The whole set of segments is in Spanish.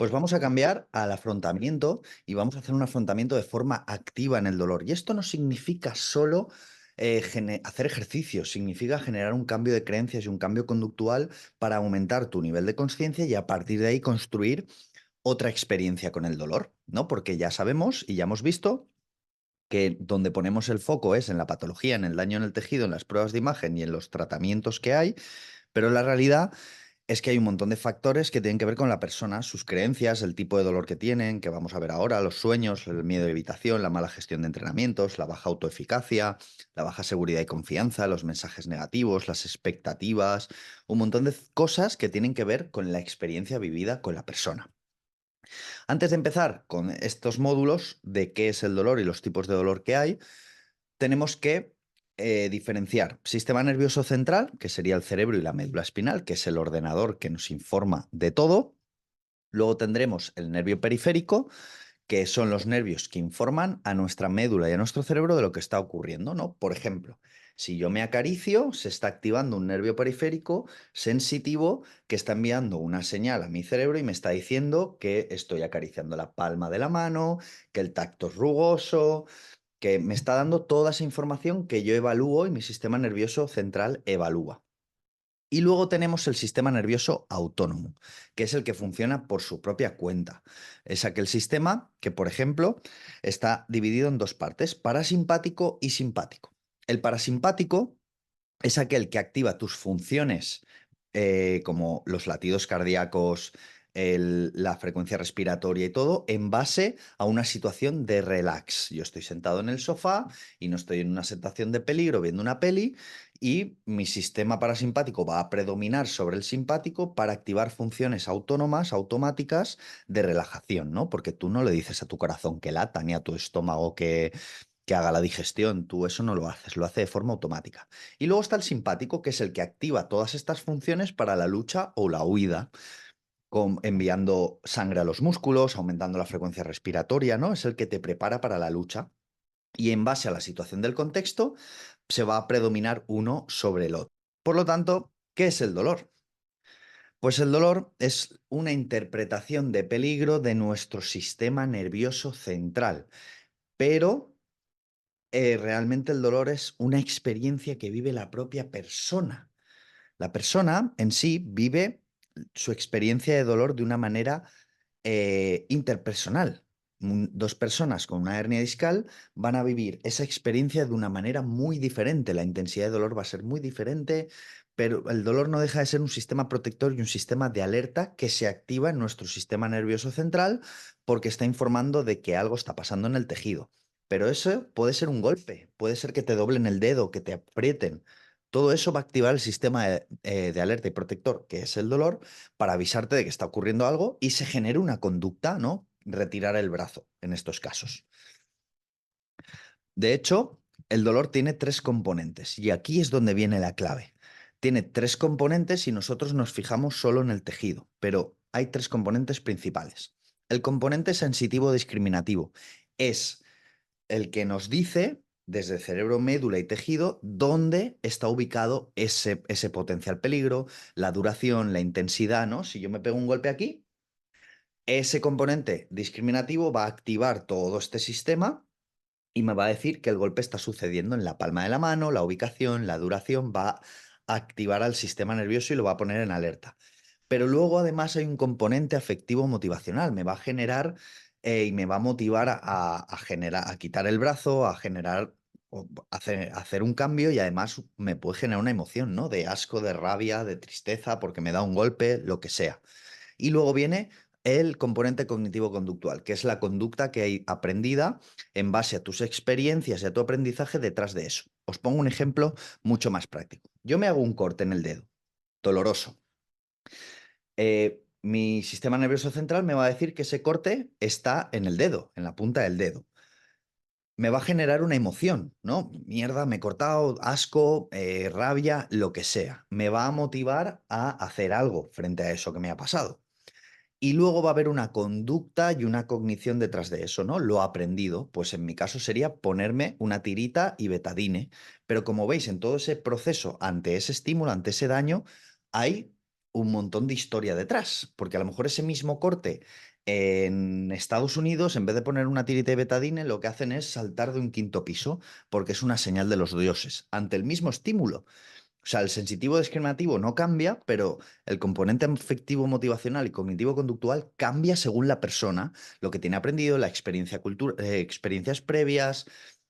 Pues vamos a cambiar al afrontamiento y vamos a hacer un afrontamiento de forma activa en el dolor. Y esto no significa solo hacer ejercicio, significa generar un cambio de creencias y un cambio conductual para aumentar tu nivel de conciencia y a partir de ahí construir otra experiencia con el dolor, ¿no? Porque ya sabemos y ya hemos visto que donde ponemos el foco es en la patología, en el daño en el tejido, en las pruebas de imagen y en los tratamientos que hay, pero la realidad es que hay un montón de factores que tienen que ver con la persona, sus creencias, el tipo de dolor que tienen, que vamos a ver ahora, los sueños, el miedo de evitación, la mala gestión de entrenamientos, la baja autoeficacia, la baja seguridad y confianza, los mensajes negativos, las expectativas, un montón de cosas que tienen que ver con la experiencia vivida con la persona. Antes de empezar con estos módulos de qué es el dolor y los tipos de dolor que hay, tenemos que diferenciar sistema nervioso central, que sería el cerebro y la médula espinal, que es el ordenador que nos informa de todo. Luego tendremos el nervio periférico, que son los nervios que informan a nuestra médula y a nuestro cerebro de lo que está ocurriendo, ¿no? Por ejemplo, si yo me acaricio, se está activando un nervio periférico sensitivo que está enviando una señal a mi cerebro y me está diciendo que estoy acariciando la palma de la mano, que el tacto es rugoso, que me está dando toda esa información que yo evalúo y mi sistema nervioso central evalúa. Y luego tenemos el sistema nervioso autónomo, que es el que funciona por su propia cuenta. Es aquel sistema que, por ejemplo, está dividido en dos partes, parasimpático y simpático. El parasimpático es aquel que activa tus funciones como los latidos cardíacos, la frecuencia respiratoria y todo, en base a una situación de relax. Yo estoy sentado en el sofá y no estoy en una situación de peligro viendo una peli y mi sistema parasimpático va a predominar sobre el simpático para activar funciones autónomas, automáticas de relajación, ¿no? Porque tú no le dices a tu corazón que lata ni a tu estómago que haga la digestión, tú eso no lo haces, lo hace de forma automática. Y luego está el simpático, que es el que activa todas estas funciones para la lucha o la huida, enviando sangre a los músculos, aumentando la frecuencia respiratoria, ¿no? Es el que te prepara para la lucha. Y en base a la situación del contexto, se va a predominar uno sobre el otro. Por lo tanto, ¿qué es el dolor? Pues el dolor es una interpretación de peligro de nuestro sistema nervioso central, pero realmente el dolor es una experiencia que vive la propia persona. La persona en sí vive su experiencia de dolor de una manera interpersonal. Dos personas con una hernia discal van a vivir esa experiencia de una manera muy diferente. La intensidad de dolor va a ser muy diferente, pero el dolor no deja de ser un sistema protector y un sistema de alerta que se activa en nuestro sistema nervioso central porque está informando de que algo está pasando en el tejido. Pero eso puede ser un golpe, puede ser que te doblen el dedo, que te aprieten. Todo eso va a activar el sistema de alerta y protector, que es el dolor, para avisarte de que está ocurriendo algo y se genere una conducta, ¿no? Retirar el brazo en estos casos. De hecho, el dolor tiene tres componentes y aquí es donde viene la clave. Tiene tres componentes y nosotros nos fijamos solo en el tejido, pero hay tres componentes principales. El componente sensitivo discriminativo es el que nos dice desde cerebro, médula y tejido dónde está ubicado ese potencial peligro, la duración, la intensidad, ¿no? Si yo me pego un golpe aquí, ese componente discriminativo va a activar todo este sistema y me va a decir que el golpe está sucediendo en la palma de la mano, la ubicación, la duración, va a activar al sistema nervioso y lo va a poner en alerta. Pero luego además hay un componente afectivo motivacional, me va a generar y me va a motivar a quitar el brazo, a generar, hacer un cambio y además me puede generar una emoción, ¿no? De asco, de rabia, de tristeza, porque me da un golpe, lo que sea. Y luego viene el componente cognitivo-conductual, que es la conducta que hay aprendida en base a tus experiencias y a tu aprendizaje detrás de eso. Os pongo un ejemplo mucho más práctico. Yo me hago un corte en el dedo, doloroso. Mi sistema nervioso central me va a decir que ese corte está en el dedo, en la punta del dedo. Me va a generar una emoción, ¿no? Mierda, me he cortado, asco, rabia, lo que sea. Me va a motivar a hacer algo frente a eso que me ha pasado. Y luego va a haber una conducta y una cognición detrás de eso, ¿no? Lo aprendido, pues en mi caso sería ponerme una tirita y betadine. Pero como veis, en todo ese proceso, ante ese estímulo, ante ese daño, hay un montón de historia detrás, porque a lo mejor ese mismo corte En Estados Unidos, en vez de poner una tirita de betadine, lo que hacen es saltar de un quinto piso, porque es una señal de los dioses, ante el mismo estímulo. O sea, el sensitivo discriminativo no cambia, pero el componente afectivo, motivacional y cognitivo-conductual cambia según la persona, lo que tiene aprendido, la experiencia experiencias previas,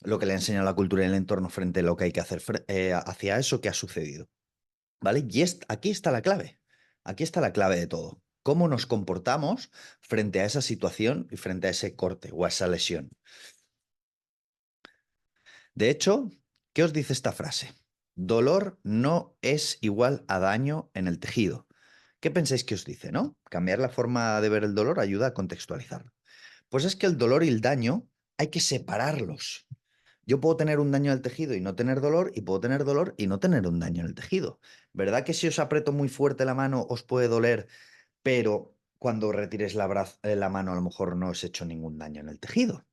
lo que le ha enseñado la cultura y el entorno frente a lo que hay que hacer hacia eso que ha sucedido. ¿Vale? Y aquí está la clave. Aquí está la clave de todo. Cómo nos comportamos frente a esa situación y frente a ese corte o a esa lesión. De hecho, ¿qué os dice esta frase? Dolor no es igual a daño en el tejido. ¿Qué pensáis que os dice, no? Cambiar la forma de ver el dolor ayuda a contextualizarlo. Pues es que el dolor y el daño hay que separarlos. Yo puedo tener un daño en el tejido y no tener dolor, y puedo tener dolor y no tener un daño en el tejido. ¿Verdad que si os aprieto muy fuerte la mano os puede doler, pero cuando retires la mano a lo mejor no os he hecho ningún daño en el tejido?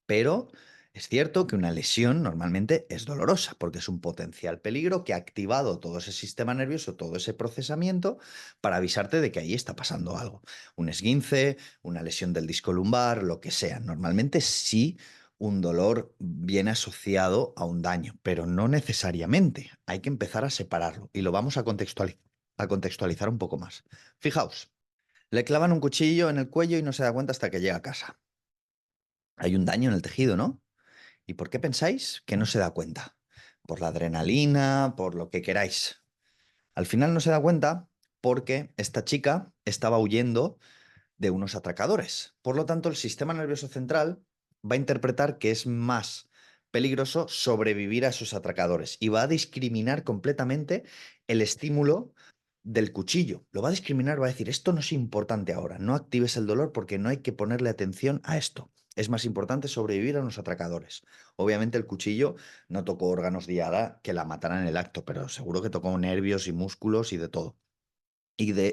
Pero es cierto que una lesión normalmente es dolorosa porque es un potencial peligro que ha activado todo ese sistema nervioso, todo ese procesamiento para avisarte de que ahí está pasando algo. Un esguince, una lesión del disco lumbar, lo que sea. Normalmente sí un dolor viene asociado a un daño, pero no necesariamente. Hay que empezar a separarlo y lo vamos a contextualizar un poco más. Fijaos, le clavan un cuchillo en el cuello y no se da cuenta hasta que llega a casa. Hay un daño en el tejido, ¿no? ¿Y por qué pensáis que no se da cuenta? Por la adrenalina, por lo que queráis. Al final no se da cuenta porque esta chica estaba huyendo de unos atracadores. Por lo tanto, el sistema nervioso central va a interpretar que es más peligroso sobrevivir a esos atracadores y va a discriminar completamente el estímulo del cuchillo. Lo va a discriminar, va a decir, esto no es importante ahora, no actives el dolor porque no hay que ponerle atención a esto. Es más importante sobrevivir a unos atracadores. Obviamente el cuchillo no tocó órganos de Yara que la mataran en el acto, pero seguro que tocó nervios y músculos y de todo.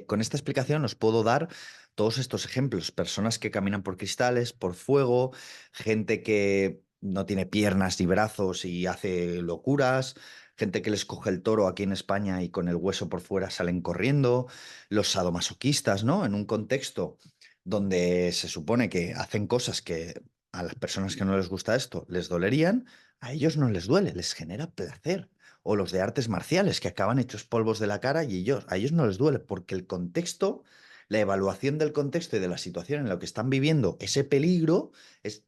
Con esta explicación os puedo dar todos estos ejemplos. Personas que caminan por cristales, por fuego, gente que no tiene piernas ni brazos y hace locuras, gente que les coge el toro aquí en España y con el hueso por fuera salen corriendo, los sadomasoquistas, ¿no? En un contexto donde se supone que hacen cosas que a las personas que no les gusta esto les dolerían, a ellos no les duele, les genera placer. O los de artes marciales, que acaban hechos polvos de la cara y a ellos no les duele, porque el contexto, la evaluación del contexto y de la situación en la que están viviendo ese peligro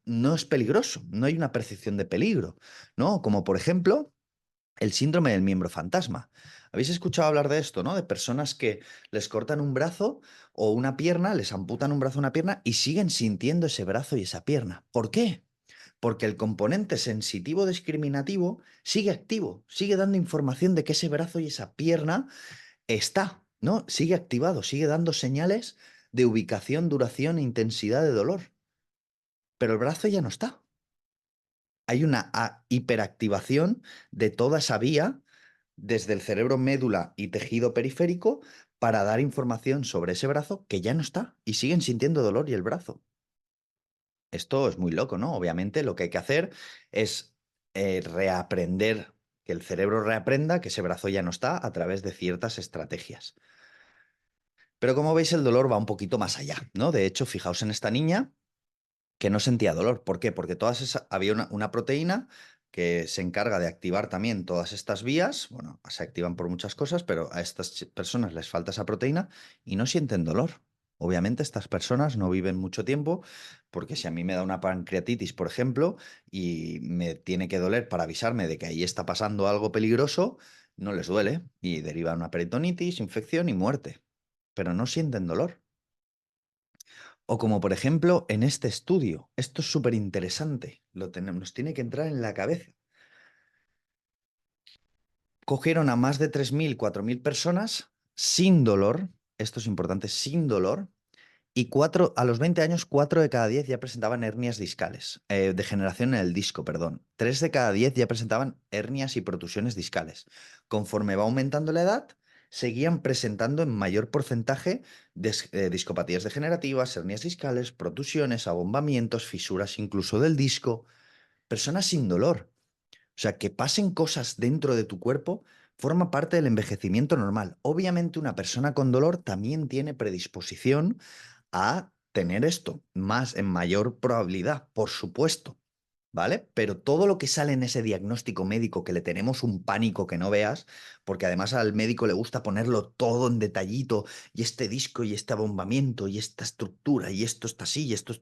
no es peligroso, no hay una percepción de peligro, ¿no? Como por ejemplo el síndrome del miembro fantasma. ¿Habéis escuchado hablar de esto, no? De personas que les cortan un brazo o una pierna, les amputan un brazo o una pierna y siguen sintiendo ese brazo y esa pierna. ¿Por qué? Porque el componente sensitivo discriminativo sigue activo, sigue dando información de que ese brazo y esa pierna está, ¿no? Sigue activado, sigue dando señales de ubicación, duración e intensidad de dolor. Pero el brazo ya no está. Hay una hiperactivación de toda esa vía desde el cerebro, médula y tejido periférico para dar información sobre ese brazo que ya no está y siguen sintiendo dolor y el brazo. Esto es muy loco, ¿no? Obviamente lo que hay que hacer es reaprender, que el cerebro reaprenda que ese brazo ya no está a través de ciertas estrategias. Pero como veis, el dolor va un poquito más allá, ¿no? De hecho, fijaos en esta niña que no sentía dolor. ¿Por qué? Porque había una proteína que se encarga de activar también todas estas vías. Bueno, se activan por muchas cosas, pero a estas personas les falta esa proteína y no sienten dolor. Obviamente estas personas no viven mucho tiempo porque si a mí me da una pancreatitis, por ejemplo, y me tiene que doler para avisarme de que ahí está pasando algo peligroso, no les duele y deriva una peritonitis, infección y muerte. Pero no sienten dolor. O como por ejemplo en este estudio, esto es súper interesante, nos tiene que entrar en la cabeza. Cogieron a más de 3.000, 4.000 personas sin dolor, esto es importante, sin dolor, y a los 20 años, 4 de cada 10 ya presentaban hernias discales, degeneración en el disco, perdón. 3 de cada 10 ya presentaban hernias y protusiones discales. Conforme va aumentando la edad, seguían presentando en mayor porcentaje discopatías degenerativas, hernias discales, protusiones, abombamientos, fisuras incluso del disco. Personas sin dolor. O sea, que pasen cosas dentro de tu cuerpo forma parte del envejecimiento normal. Obviamente una persona con dolor también tiene predisposición a tener esto, más en mayor probabilidad, por supuesto, ¿vale? Pero todo lo que sale en ese diagnóstico médico, que le tenemos un pánico que no veas, porque además al médico le gusta ponerlo todo en detallito, y este disco, y este abombamiento, y esta estructura, y esto está así, y esto es...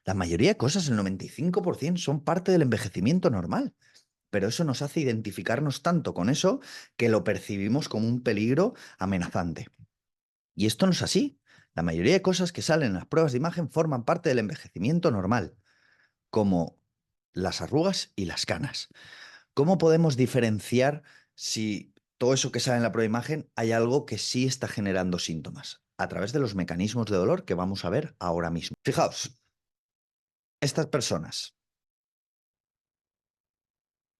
La mayoría de cosas, el 95%, son parte del envejecimiento normal, pero eso nos hace identificarnos tanto con eso que lo percibimos como un peligro amenazante. Y esto no es así. La mayoría de cosas que salen en las pruebas de imagen forman parte del envejecimiento normal, como las arrugas y las canas. ¿Cómo podemos diferenciar si todo eso que sale en la prueba de imagen hay algo que sí está generando síntomas? A través de los mecanismos de dolor que vamos a ver ahora mismo. Fijaos, estas personas,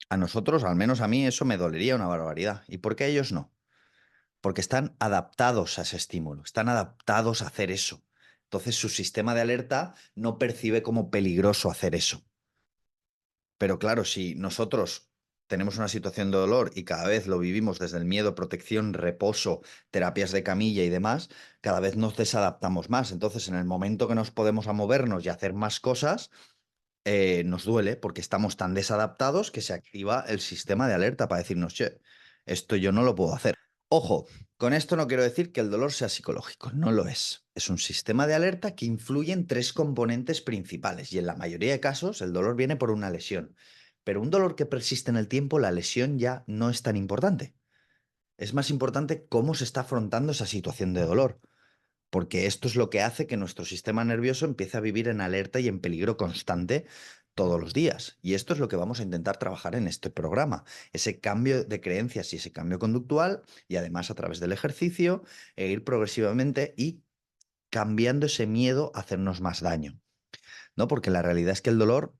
a nosotros, al menos a mí, eso me dolería una barbaridad. ¿Y por qué a ellos no? Porque están adaptados a ese estímulo, están adaptados a hacer eso. Entonces su sistema de alerta no percibe como peligroso hacer eso. Pero claro, si nosotros tenemos una situación de dolor y cada vez lo vivimos desde el miedo, protección, reposo, terapias de camilla y demás, cada vez nos desadaptamos más. Entonces, en el momento que nos podemos a movernos y hacer más cosas, nos duele porque estamos tan desadaptados que se activa el sistema de alerta para decirnos, che, esto yo no lo puedo hacer. Ojo, con esto no quiero decir que el dolor sea psicológico, no lo es. Es un sistema de alerta que influye en tres componentes principales y en la mayoría de casos el dolor viene por una lesión. Pero un dolor que persiste en el tiempo, la lesión ya no es tan importante. Es más importante cómo se está afrontando esa situación de dolor, porque esto es lo que hace que nuestro sistema nervioso empiece a vivir en alerta y en peligro constante todos los días. Y esto es lo que vamos a intentar trabajar en este programa, ese cambio de creencias y ese cambio conductual, y además a través del ejercicio, e ir progresivamente y cambiando ese miedo a hacernos más daño, ¿no? Porque la realidad es que el dolor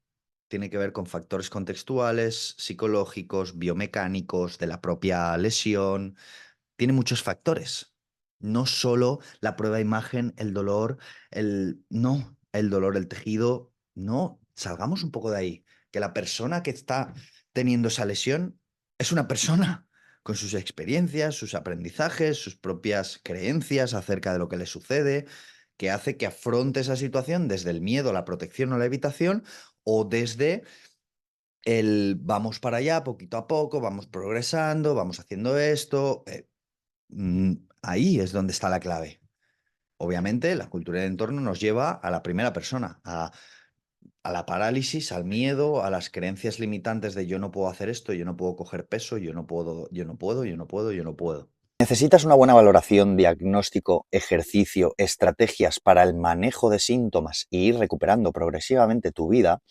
tiene que ver con factores contextuales, psicológicos, biomecánicos, de la propia lesión, tiene muchos factores. No solo la prueba de imagen, el dolor, no, el dolor, el tejido, no, salgamos un poco de ahí. Que la persona que está teniendo esa lesión es una persona con sus experiencias, sus aprendizajes, sus propias creencias acerca de lo que le sucede, que hace que afronte esa situación desde el miedo, la protección o la evitación, o desde el vamos para allá poquito a poco, vamos progresando, vamos haciendo esto. Ahí es donde está la clave. Obviamente, la cultura del entorno nos lleva a la primera persona, a la parálisis, al miedo, a las creencias limitantes de yo no puedo hacer esto, yo no puedo coger peso, yo no puedo, yo no puedo, yo no puedo, yo no puedo. ¿Necesitas una buena valoración, diagnóstico, ejercicio, estrategias para el manejo de síntomas y ir recuperando progresivamente tu vida?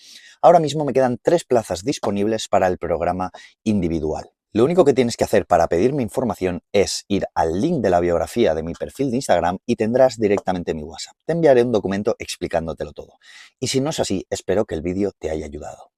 Ahora mismo me quedan 3 plazas disponibles para el programa individual. Lo único que tienes que hacer para pedirme información es ir al link de la biografía de mi perfil de Instagram y tendrás directamente mi WhatsApp. Te enviaré un documento explicándotelo todo. Y si no es así, espero que el vídeo te haya ayudado.